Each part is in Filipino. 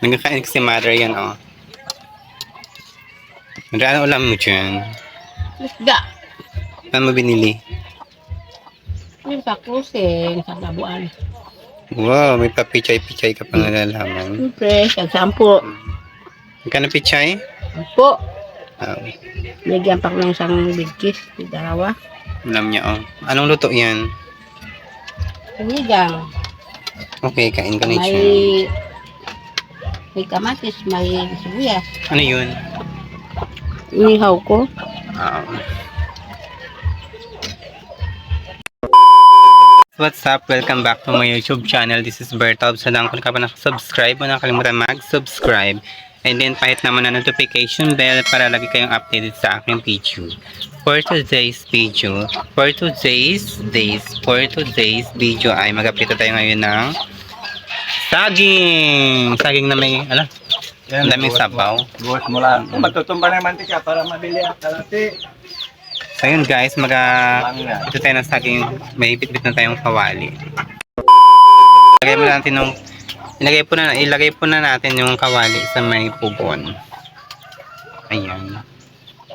Nagkakain si mother yan, oh. Mother, ano ulam mo dyan? Isda. Ano mo binili? Yung sa kusing, sa labuan. Wow, may papichay-pichay ka pang nalalaman. Siyempre, sampo. Magkano pichay? Sampo. Oh, Lagyan pa ko ng isang bigkis. Dalawa. alam niya, oh. Anong luto yan? Sinigang. Okay, kain ka na May... siya. May kamatis, may sibuyas. Ano yun? Inihaw ko. What's up? Welcome back to my YouTube channel. This is Bertob. Sa lang kung ka pa nakasubscribe, mo nakalimutan mag-subscribe. And then, pahit naman na notification bell para lagi kayong updated sa aking video. For today's video ay mag-update tayo ngayon ng saging! Saging na may, ang daming sabaw. Buwas mo lang. Magtutumba na yung mantika para mabili ang kalati. So yun guys, ito tayo ng saging, may bit-bit na tayong kawali. Ilagay po na natin yung kawali sa may pugon. Ayan.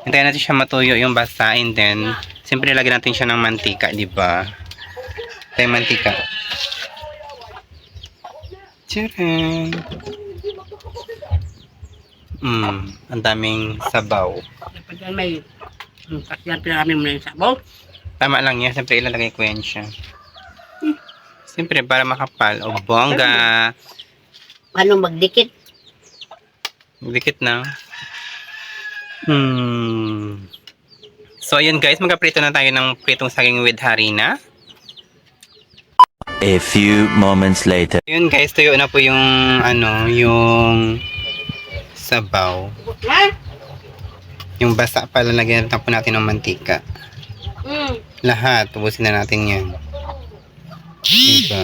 Hintayin natin siya matuyo yung basa, and then siyempre lagyan natin siya ng mantika, di ba? Tayo mantika. Tcharam! Ang daming sabaw. Dapat yan may... Kasi pinarami mo na yung sabaw. Tama lang yan, siyempre ilalagay ko yan siya. Siyempre para makapal. O bongga! Paano magdikit? Dikit na. So ayun guys, magkaprito na tayo ng pritong saging with harina. A few moments later. Ayun guys, tuyo na po yung yung sabaw. Ha? Yung basa pala, lagyan po natin ng mantika. Lahat, tubusin na natin yan. Diba?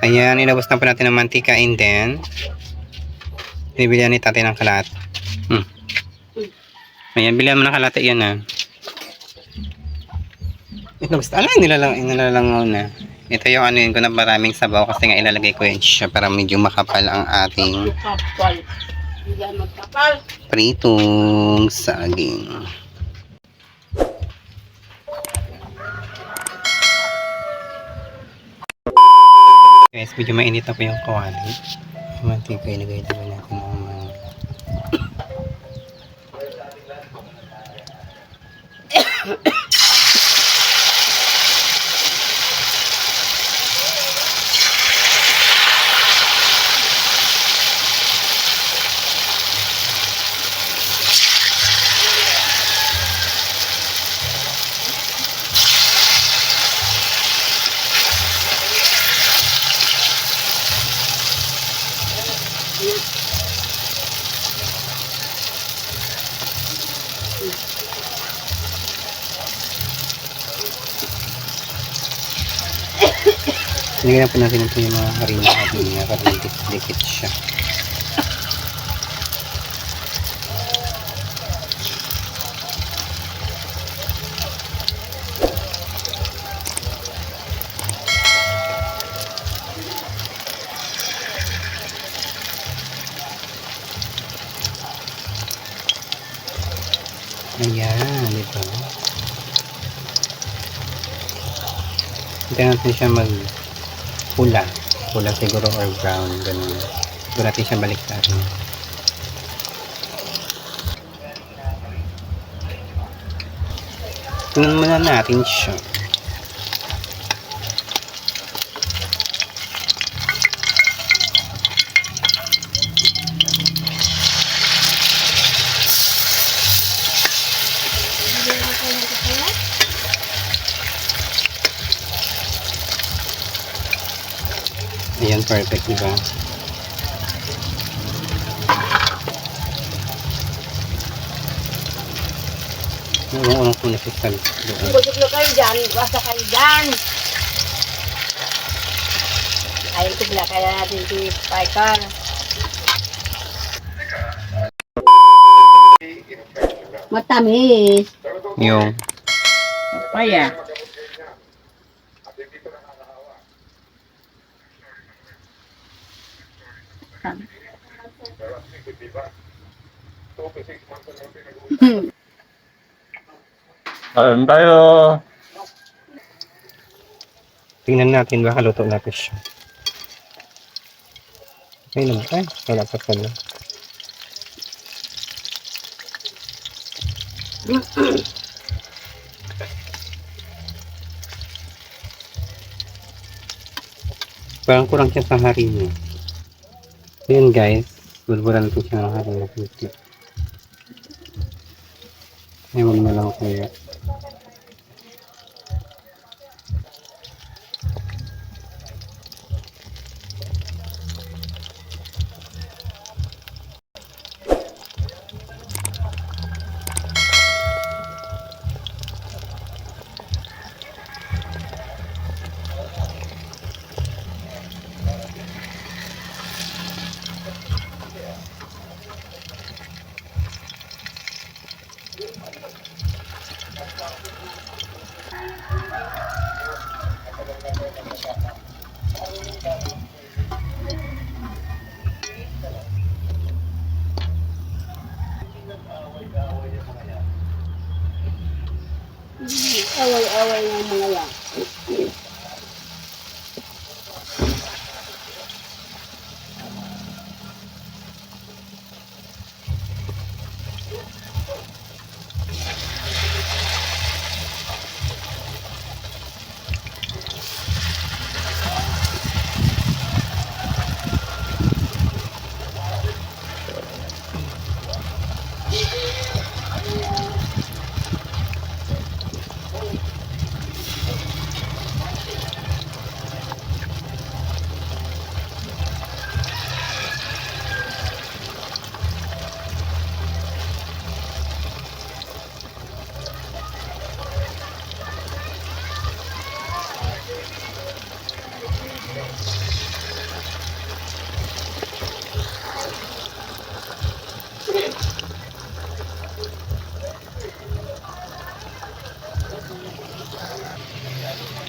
Ayan, inabos na po natin ng mantika, and then binibilihan ni tatay ng kalat. Ayan, bilihan mo ng kalate yan, ha. Ito, basta, nilalangaw na. Ito yung yun ko na maraming sabaw kasi nga ilalagay ko yan siya para medyo makapal ang ating Kapal. Hindi yan magkapal. pritong saging. Guys, medyo mainit na po yung kawali. Mantika, ilagay naman natin naman. Nilagyan po natin ito yung mga harina para dikit-dikit siya. Ayan, dito. Hintayin natin siya pula siguro or brown, ganun. Siguro natin siya baliktarin. Tingnan muna natin siya. Ayan, perfect, diba? Unang ko na fiscal doon. Busog na kayo dyan. Basta kayo dyan. Ayaw ko pala kaya natin si Piker. Matamis. Yung Papaya. Ayun tayo. Tingnan natin baka luto natin siya. Okay naman. Ay, wala pa pala. Parang kurang siya sa harina. So yun guys, bulburan natin siya ng harina. Ewan na lang kaya. Away-away ng mga yan.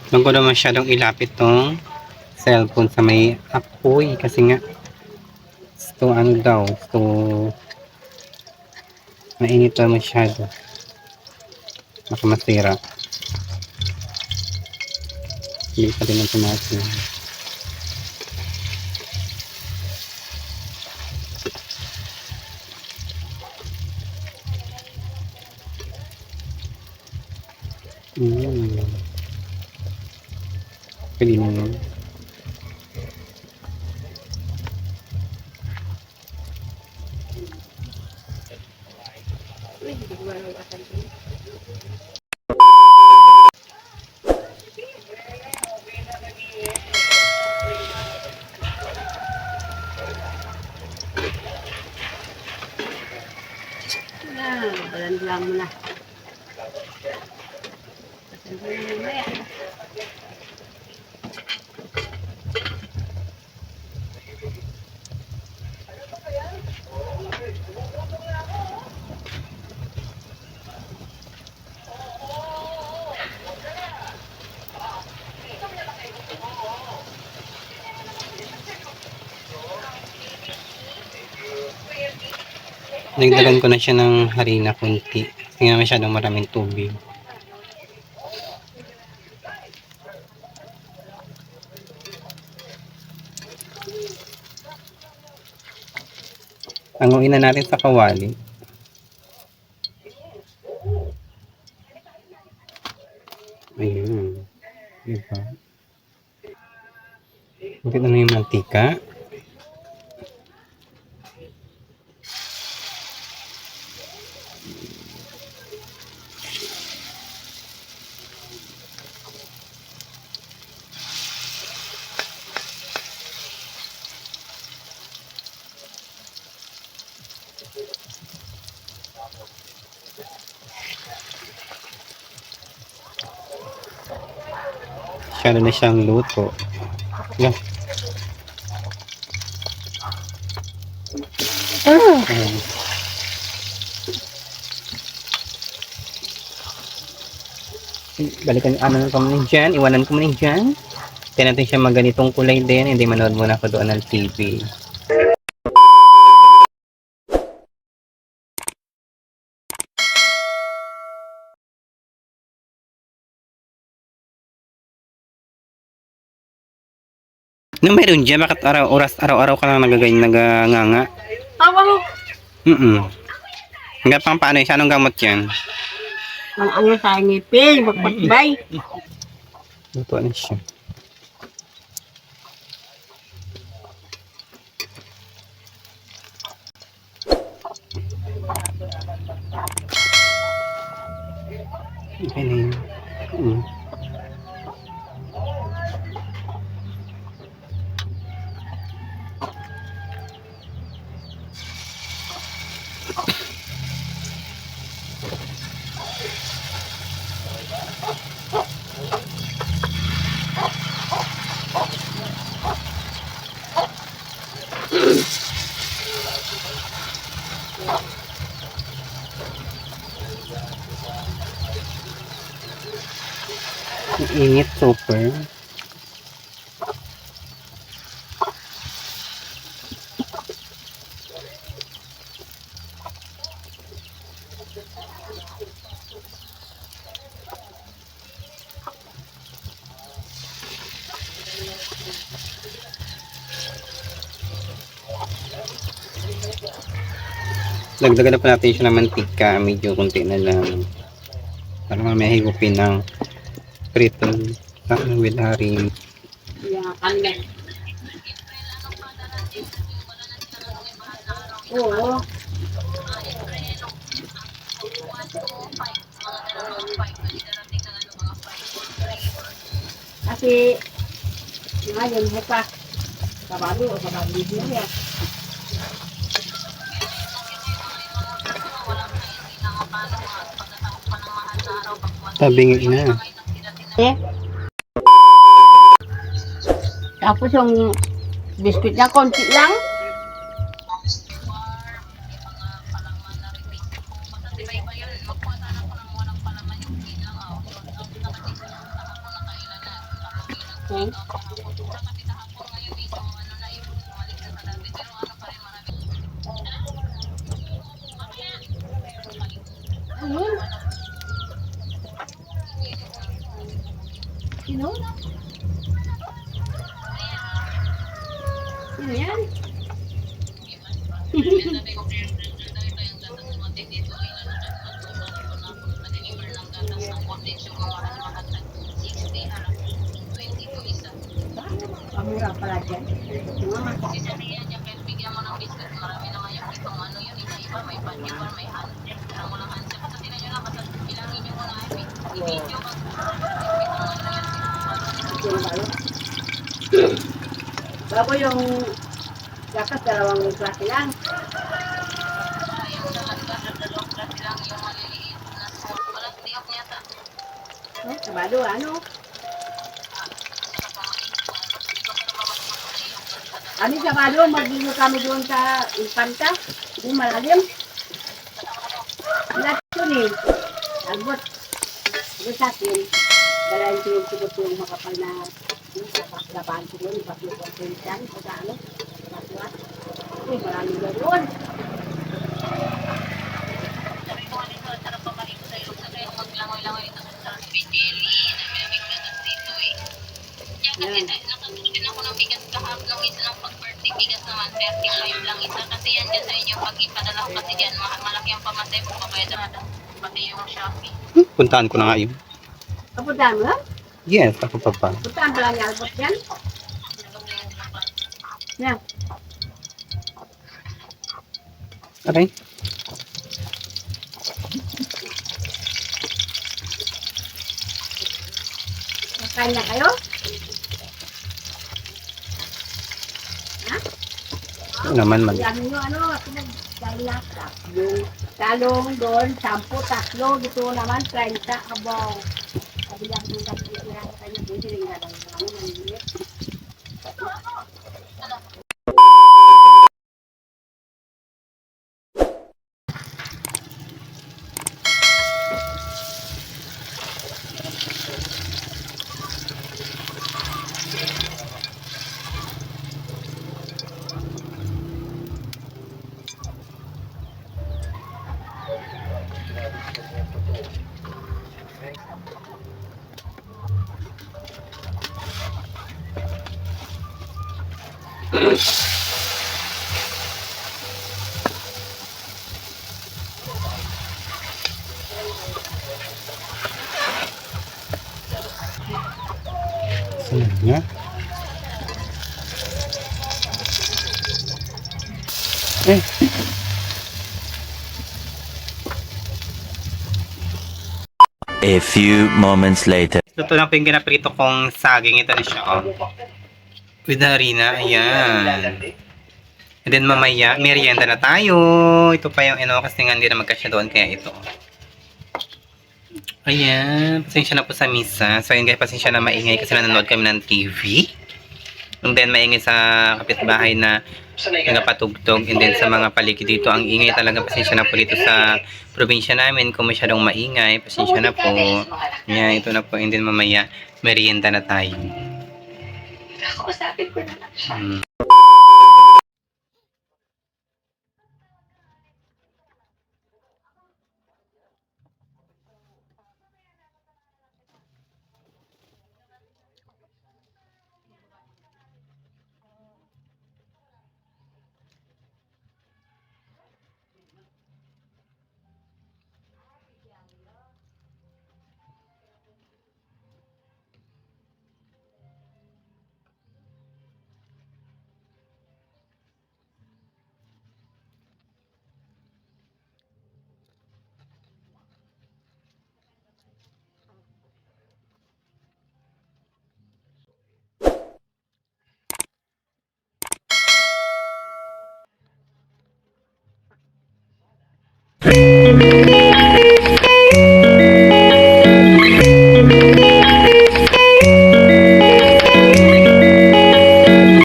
Huwag ko na masyadong ilapit tong cellphone sa may apoy kasi nga gusto ano daw, gusto mainit na masyado. Baka masira. Hindi pa rin ang tumasin. Pwede na yun. Balandlang mo na. Balandlang mo na yan. Nagdagan ko na siya ng harina kunti. Kasi nga masyadong maraming tubig. Hanguin na natin sa kawali. Ayun. Diba? Ito na yung mantika. Masyado na siyang luto. Yeah. Balikan ano ko muna dyan. Iwanan ko muna dyan. Kaya natin siya maganitong kulay din. Hindi manood muna ako doon ng TV. No, meron dyan. Bakit araw-araw ka lang naganganga? Tawa mo. Hanggang pang paano yun? Sa anong gamot yan? Ang ano sa ngipin, magpatibay. Ito na siya. Okay na yun. Ang init, super. Dagdagan na pa natin siya ng mantika, medyo konti na lang. Para mamaya higupin ng prito with haring. Yung kanya. Oo. Kasi, ngayon, may pa. Kabalo o kabalo niya. Tabingi na. Eh? Tapos yung biscuit niya, konti lang. Okay. Ayun. Sino? Sino yan? Pamura pala dyan. Bago yung gakas, dalawang klase lang. Sabado, ano? Ano sabado, mag-ino kami doon sa Infanta. Doon malalim. Lahat yun eh. Albot. Doon sa akin, dalayan ko yung sigot yung makapal na labahan ko doon, ipaplukan ko yung dyan, o sa ano, patuat. Uy, maraming ganoon. Kasi nakatutin ako ng bigas kahapon isa ng pag-birthday bigas naman 35 lang isa kasi yan dyan sa inyo pag ipadala ko kasi dyan malaki ang pamatay mo kaya dapat pati yung Shopee. Puntaan ko na nga yun. Kapuntahan mo lang? Yes, ako pa pa. Puntahan ko lang yung albot yan. Yan. Aray. Nakain na kayo? Ano naman man. Yan yung ano, pinag-dala yung talong doon, 10, tatlo, dito naman, 30, abong. Sabi lang yung tatlo na kanya, hindi rin nga lang namin, nangilit. Sana. Eh. A few moments later. Ito lang po yung ginaprito kong saging. Ito na siya, oh. With harina, ayan. And then mamaya, merienda na tayo. Ito pa yung kasi nga hindi na magkasya doon, kaya ito. Ayan, pasensya na po sa misa. So, ayun guys, pasensya na maingay kasi nanonood kami ng TV. And then, maingay sa kapitbahay na nagpatugtog. And then, sa mga paligid dito, ang ingay talaga. Pasensya na po dito sa probinsya namin. Kung masyadong maingay, pasensya na po. Ayan, ito na po. And then, mamaya, merienda na tayo. Kausapin ko na lang siya.